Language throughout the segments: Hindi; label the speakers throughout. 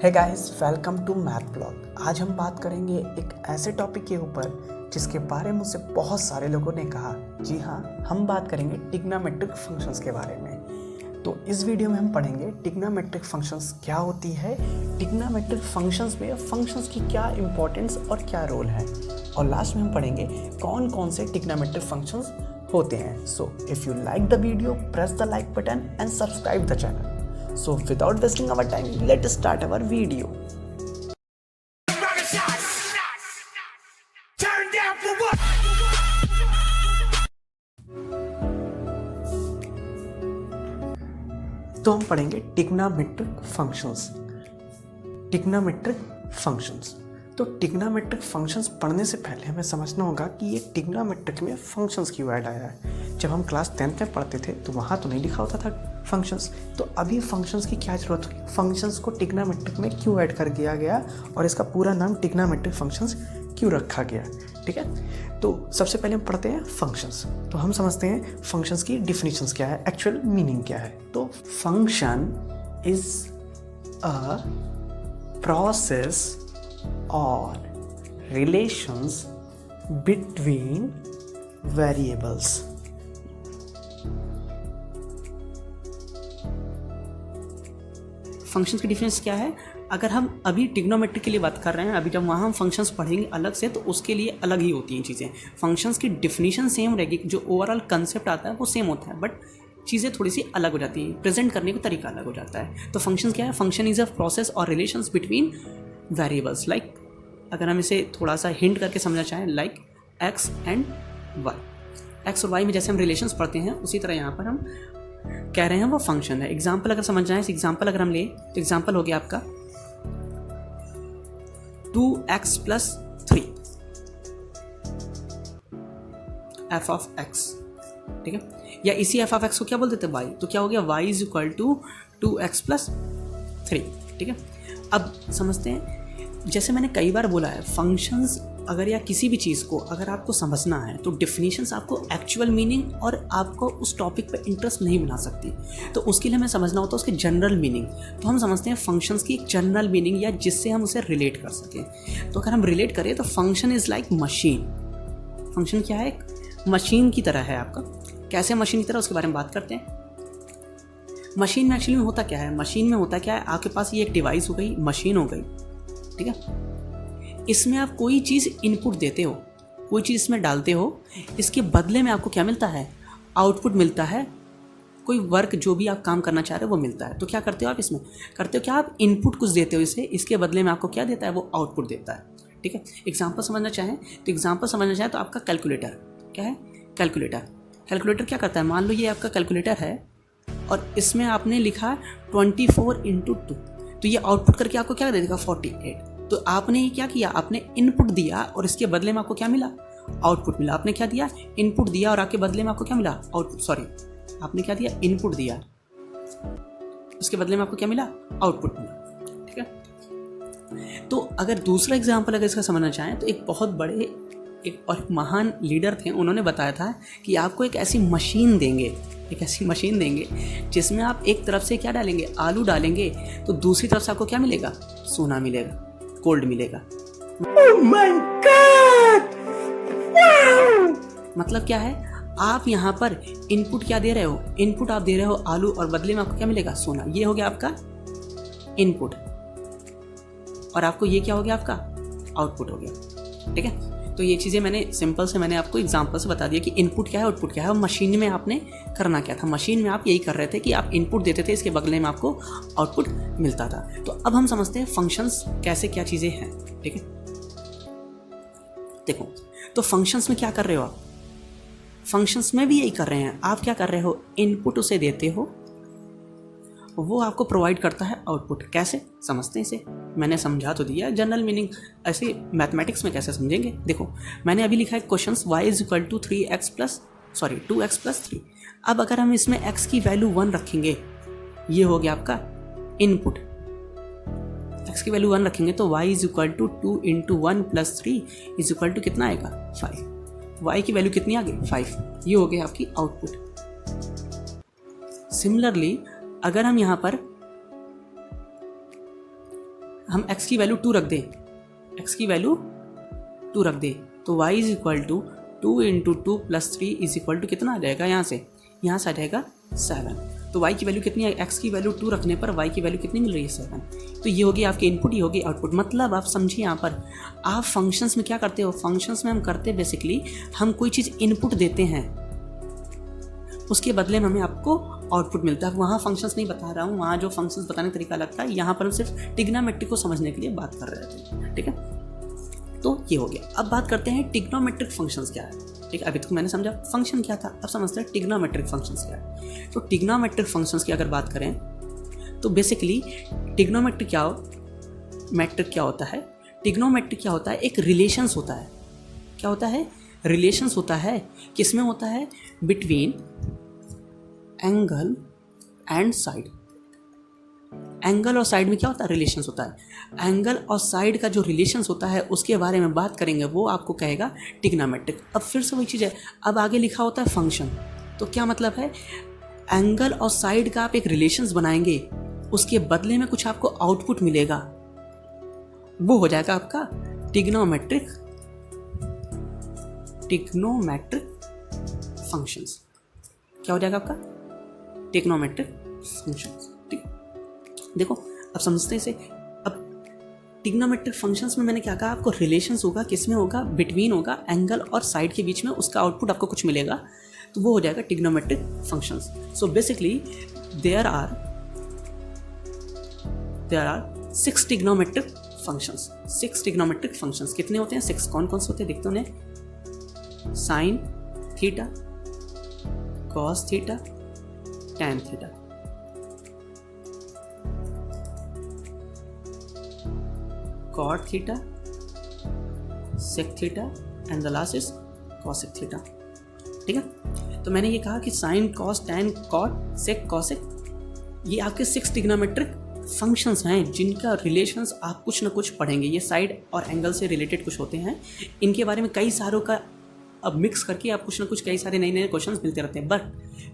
Speaker 1: Hey guys, welcome to math blog. आज हम बात करेंगे एक ऐसे टॉपिक के ऊपर जिसके बारे में मुझसे बहुत सारे लोगों ने कहा। जी हाँ, हम बात करेंगे ट्रिग्नोमेट्रिक फंक्शंस के बारे में। तो इस वीडियो में हम पढ़ेंगे ट्रिग्नोमेट्रिक फंक्शंस क्या होती है, ट्रिग्नोमेट्रिक फंक्शंस में फंक्शंस की क्या इंपॉर्टेंस और क्या रोल है, और लास्ट में हम पढ़ेंगे कौन कौन से ट्रिग्नोमेट्रिक फंक्शंस होते हैं। So if you like the video, press the like button and subscribe the channel. So without wasting our time, let's start our video. तो हम पढ़ेंगे ट्रिग्नोमेट्रिक फंक्शंस। ट्रिग्नोमेट्रिक फंक्शंस, तो ट्रिग्नोमेट्रिक फंक्शंस पढ़ने से पहले हमें समझना होगा कि ये ट्रिग्नोमेट्रिक में फंक्शंस क्यों ऐड आया है। जब हम क्लास 10th में पढ़ते थे तो वहाँ तो नहीं लिखा होता था फंक्शंस, तो अभी फंक्शंस की क्या ज़रूरत हुई, फंक्शंस को ट्रिग्नोमेट्रिक में क्यों ऐड कर दिया गया और इसका पूरा नाम ट्रिग्नोमेट्रिक फंक्शंस क्यों रखा गया। ठीक है, तो सबसे पहले हम पढ़ते हैं फंक्शंस। तो हम समझते हैं फंक्शंस की डिफिनीशंस क्या है, एक्चुअल मीनिंग क्या है। तो फंक्शन इज अ प्रोसेस और रिलेशंस बिटवीन वेरिएबल्स। फंक्शंस की डिफरेंस क्या है, अगर हम अभी ट्रिग्नोमेट्रिक के लिए बात कर रहे हैं, अभी जब वहाँ हम फंक्शंस पढ़ेंगे अलग से तो उसके लिए अलग ही होती हैं चीज़ें। फंक्शंस की डिफिनीशन सेम रहेगी, जो ओवरऑल कंसेप्ट आता है वो सेम होता है, बट चीज़ें थोड़ी सी अलग हो जाती हैं, प्रेजेंट करने का तरीका अलग हो जाता है। तो फंक्शन क्या है, फंक्शन इज़ अ प्रोसेस और रिलेशंस बिटवीन वेरिएबल्स। लाइक अगर हम इसे थोड़ा सा हिंट करके समझना चाहें, like X and Y. X और वाई में जैसे हम रिलेशंस पढ़ते हैं उसी तरह यहाँ पर हम कह रहे हैं वो फंक्शन है। एग्जाम्पल अगर समझना है, एग्जाम्पल अगर हम ले तो एग्जाम्पल हो गया आपका 2x + 3 f ऑफ x। ठीक है, या इसी f ऑफ x को क्या बोल देते हैं, y। तो क्या हो गया, y = 2x + 3। ठीक है, अब समझते हैं, जैसे मैंने कई बार बोला है, फंक्शंस अगर या किसी भी चीज़ को अगर आपको समझना है तो डिफिनीशंस आपको एक्चुअल मीनिंग और आपको उस टॉपिक पे इंटरेस्ट नहीं बना सकती। तो उसके लिए हमें समझना होता है उसके जनरल मीनिंग। तो हम समझते हैं फंक्शंस की एक जनरल मीनिंग, या जिससे हम उसे रिलेट कर सकें। तो अगर हम रिलेट करें तो function is like machine. Function क्या है, एक मशीन की तरह है आपका। कैसे मशीन की तरह, उसके बारे में बात करते हैं। मशीन में एक्चुअली होता क्या है, मशीन में होता क्या है, आपके पास ये एक डिवाइस हो गई, मशीन हो गई। ठीक है, इसमें आप कोई चीज़ इनपुट देते हो, कोई चीज़ इसमें डालते हो, इसके बदले में आपको क्या मिलता है, आउटपुट मिलता है। कोई वर्क जो भी आप काम करना चाह रहे हो वो मिलता है। तो क्या करते हो आप, इसमें करते हो क्या, आप इनपुट कुछ देते हो इसे, इसके बदले में आपको क्या देता है, वो आउटपुट देता है। ठीक है, एग्जाम्पल समझना चाहें तो आपका कैलकुलेटर क्या है, कैलकुलेटर क्या करता है, मान लो ये आपका कैलकुलेटर है और इसमें आपने लिखा 24×2, तो ये आउटपुट करके आपको क्या दे देगा, 48। तो आपने ये क्या किया, आपने इनपुट दिया और इसके बदले में आपको क्या मिला, आउटपुट मिला। आपने क्या दिया, इनपुट दिया और आपके बदले में आपको क्या मिला, आपने क्या दिया, इनपुट दिया, उसके बदले में आपको क्या मिला, आउटपुट मिला। ठीक है, तो अगर दूसरा एग्जाम्पल अगर इसका समझना चाहें तो एक बहुत बड़े एक महान लीडर थे, उन्होंने बताया था कि आपको एक ऐसी मशीन देंगे जिसमें आप एक तरफ से क्या डालेंगे, आलू डालेंगे, तो दूसरी तरफ से आपको क्या मिलेगा, सोना मिलेगा, गोल्ड मिलेगा। Oh my God! Wow! मतलब क्या है, आप यहाँ पर इनपुट क्या दे रहे हो, इनपुट आप दे रहे हो आलू और बदले में आपको क्या मिलेगा, सोना। ये हो गया आपका इनपुट और आपको ये क्या हो गया, आपका आउटपुट हो गया। ठीक है, तो ये चीज़ें मैंने आपको एग्जांपल से बता दिया कि इनपुट क्या है, आउटपुट क्या है। और मशीन में आपने करना क्या था, मशीन में आप यही कर रहे थे कि आप इनपुट देते थे, इसके बदले में आपको आउटपुट मिलता था। तो अब हम समझते हैं फंक्शंस कैसे क्या चीज़ें हैं। ठीक है, देखो, तो फंक्शंस में क्या कर रहे हो आप, फंक्शंस में भी यही कर रहे हैं। आप क्या कर रहे हो, इनपुट उसे देते हो, वो आपको प्रोवाइड करता है आउटपुट। कैसे समझते हैं इसे, मैंने समझा तो दिया जनरल मीनिंग, ऐसे मैथमेटिक्स में कैसे समझेंगे। देखो, मैंने अभी लिखा है क्वेश्चन y = 2x + 3। अब अगर हम इसमें x की वैल्यू 1 रखेंगे, ये हो गया आपका इनपुट, x की वैल्यू 1 रखेंगे तो y = 2 × 1 + 3 = कितना आएगा, 5। y की वैल्यू कितनी आ गई, 5। ये हो गया आपकी आउटपुट। सिमिलरली अगर हम यहाँ पर हम x की वैल्यू 2 रख दें, x की वैल्यू 2 रख दें, तो y is equal to 2 into 2 plus 3 is equal to कितना आ जाएगा, यहाँ से आ जाएगा 7। तो y की वैल्यू कितनी है, x की वैल्यू 2 रखने पर y की वैल्यू कितनी मिल रही है 7। तो ये होगी आपकी इनपुट, ये होगी आउटपुट। मतलब आप समझिए यहाँ पर आप फंक्शंस में क्या करते हो, फंक्शंस में हम करते हैं बेसिकली हम कोई चीज़ इनपुट देते हैं, उसके बदले में हमें आपको आउटपुट मिलता है। वहाँ फंक्शंस नहीं बता रहा हूँ, वहाँ जो फंक्शंस बताने का तरीका लगता है, यहाँ पर हम सिर्फ ट्रिग्नोमेट्रिक को समझने के लिए बात कर रहे थे, ठीक है। तो ये हो गया। अब बात करते हैं ट्रिग्नोमेट्रिक फंक्शंस क्या है, ठीक है। अभी तक मैंने समझा फंक्शन क्या था, अब समझते हैं ट्रिग्नोमेट्रिक फंक्शंस क्या है। तो ट्रिग्नोमेट्रिक फंक्शंस की अगर बात करें तो बेसिकली ट्रिग्नोमेट्रिक क्या होता है, ट्रिग्नोमेट्रिक क्या होता है, एक रिलेशंस होता है। क्या होता है, रिलेशंस होता है। किस में होता है, between angle and side. Angle और साइड में क्या होता है, रिलेशंस होता है। एंगल और साइड का जो रिलेशंस होता है उसके बारे में बात करेंगे, वो आपको कहेगा ट्रिग्नोमेट्रिक। अब फिर से वही चीज़ है, अब आगे लिखा होता है फंक्शन, तो क्या मतलब है, एंगल और साइड का आप एक रिलेशंस बनाएंगे, उसके बदले में कुछ आपको आउटपुट मिलेगा, वो हो जाएगा आपका ट्रिग्नोमेट्रिक फंक्शंस। क्या हो जाएगा आपका ट्रिग्नोमेट्रिक फंक्शंस, ठीक। देखो अब समझते हैं इसे। अब ट्रिग्नोमेट्रिक फंक्शंस में मैंने क्या कहा, आपको रिलेशंस होगा, किस में होगा, बिटवीन होगा, एंगल और साइड के बीच में, उसका आउटपुट आपको कुछ मिलेगा, तो वो हो जाएगा trigonometric functions. So basically there are 6 trigonometric functions. 6 trigonometric functions कितने होते हैं, 6। कौन कौन से होते हैं देखते हो उन्हें, sine theta, cos theta, tan theta, cot theta, sec theta and the last is cosec theta, ठीक है। तो मैंने ये कहा कि sine, cos, tan, cot, sec, cosec, ये आपके 6 ट्रिग्नोमेट्रिक फंक्शंस हैं जिनका रिलेशंस आप कुछ ना कुछ पढ़ेंगे। ये साइड और एंगल से रिलेटेड कुछ होते हैं, इनके बारे में कई सारों का अब मिक्स करके आप कुछ ना कुछ कई सारे नए नए क्वेश्चंस मिलते रहते हैं। बट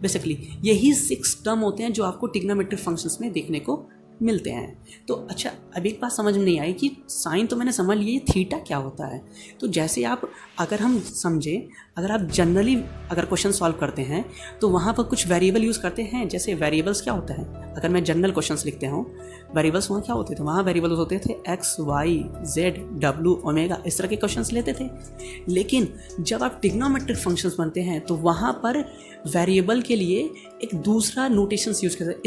Speaker 1: बेसिकली यही 6 टर्म होते हैं जो आपको ट्रिग्नोमेट्रिक फंक्शंस में देखने को मिलते हैं। तो अच्छा, अब एक बात समझ में नहीं आई कि साइन तो मैंने समझ लिया, थीटा क्या होता है। तो जैसे आप अगर हम समझें, अगर आप जनरली अगर क्वेश्चन सॉल्व करते हैं तो वहाँ पर कुछ वेरिएबल यूज़ करते हैं। जैसे वेरिएबल्स क्या होता है, अगर मैं जनरल क्वेश्चंस लिखते हूँ, वेरिएबल्स वहाँ क्या होते थे, वहाँ वेरिएबल्स होते थे X, Y, Z, W, omega, इस तरह के क्वेश्चंस लेते थे। लेकिन जब आप ट्रिग्नोमेट्रिक फंक्शंस बनते हैं तो वहाँ पर वेरिएबल के लिए एक दूसरा नोटेशंस यूज़ करते हैं।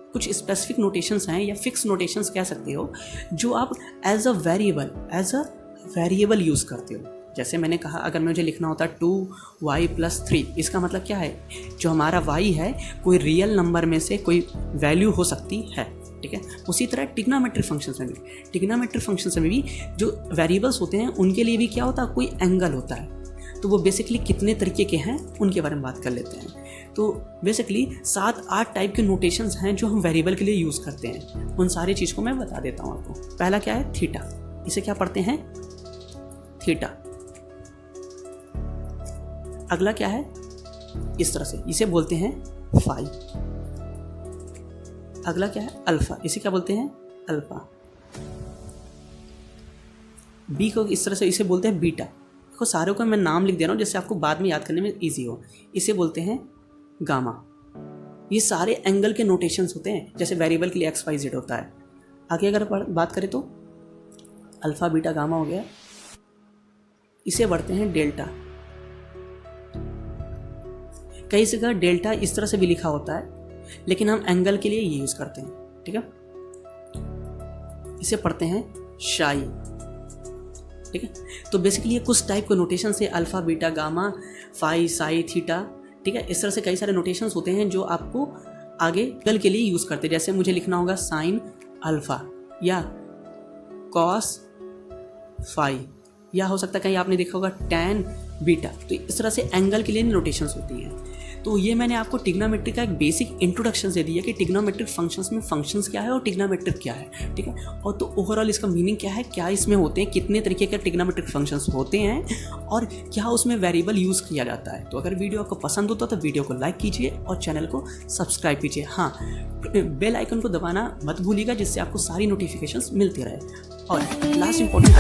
Speaker 1: कुछ स्पेसिफिक नोटेशंस हैं या फिक्स नोटेशंस कह सकते हो, जो आप एज अ वेरिएबल यूज़ करते हो। जैसे मैंने कहा, अगर मुझे लिखना होता 2y + 3, इसका मतलब क्या है, जो हमारा y है कोई रियल नंबर में से कोई वैल्यू हो सकती है, ठीक है। उसी तरह ट्रिग्नोमेट्रिक फंक्शंस में भी जो वेरिएबल्स होते हैं उनके लिए भी क्या होता है, कोई एंगल होता है। तो वो बेसिकली कितने तरीके के हैं उनके बारे में बात कर लेते हैं। तो बेसिकली 7-8 टाइप के नोटेशंस हैं जो हम वेरिएबल के लिए यूज़ करते हैं। उन सारी चीज़ को मैं बता देता हूँ आपको। पहला क्या है, थीटा। इसे क्या पढ़ते हैं, थीटा। अगला क्या है, इस तरह से, इसे बोलते हैं फाई। अगला क्या है, अल्फा। इसे क्या बोलते हैं, अल्फा। बी को इस तरह से, इसे बोलते हैं बीटा। देखो सारों का मैं नाम लिख दे रहा हूँ जिससे आपको बाद में याद करने में ईजी हो। इसे बोलते हैं गामा। ये सारे एंगल के नोटेशंस होते हैं, जैसे वेरिएबल के लिए एक्स, वाई, जेड होता है। आगे अगर बात करें तो अल्फा, बीटा, गामा हो गया। इसे बढ़ते हैं डेल्टा। कई जगह डेल्टा इस तरह से भी लिखा होता है, लेकिन हम एंगल के लिए ये यूज़ करते हैं, ठीक है। इसे पढ़ते हैं शाई, ठीक है। तो बेसिकली ये कुछ टाइप के नोटेशन से, alpha, beta, gamma, phi, psi, theta, ठीक है। इस तरह से कई सारे नोटेशंस होते हैं जो आपको आगे एंगल के लिए यूज़ करते हैं। जैसे मुझे लिखना होगा साइन अल्फा या कॉस फाई, या हो सकता है कहीं आपने देखा होगा टैन बीटा। तो इस तरह से एंगल के लिए नोटेशंस होती हैं। तो ये मैंने आपको ट्रिग्नोमेट्री का एक बेसिक इंट्रोडक्शन दे दिया कि ट्रिग्नोमेट्रिक फंक्शंस में फंक्शंस क्या है और ट्रिग्नोमेट्रिक क्या है, ठीक है। और तो ओवरऑल इसका मीनिंग क्या है, क्या इसमें होते हैं, कितने तरीके के ट्रिग्नोमेट्रिक फंक्शंस होते हैं और क्या उसमें वेरिएबल यूज़ किया जाता है। तो अगर वीडियो आपको पसंद होता है तो वीडियो को लाइक कीजिए और चैनल को सब्सक्राइब कीजिए। हाँ, बेल आइकन को दबाना मत भूलिएगा जिससे आपको सारी नोटिफिकेशंस मिलती रहे। और लास्ट इंपॉर्टेंट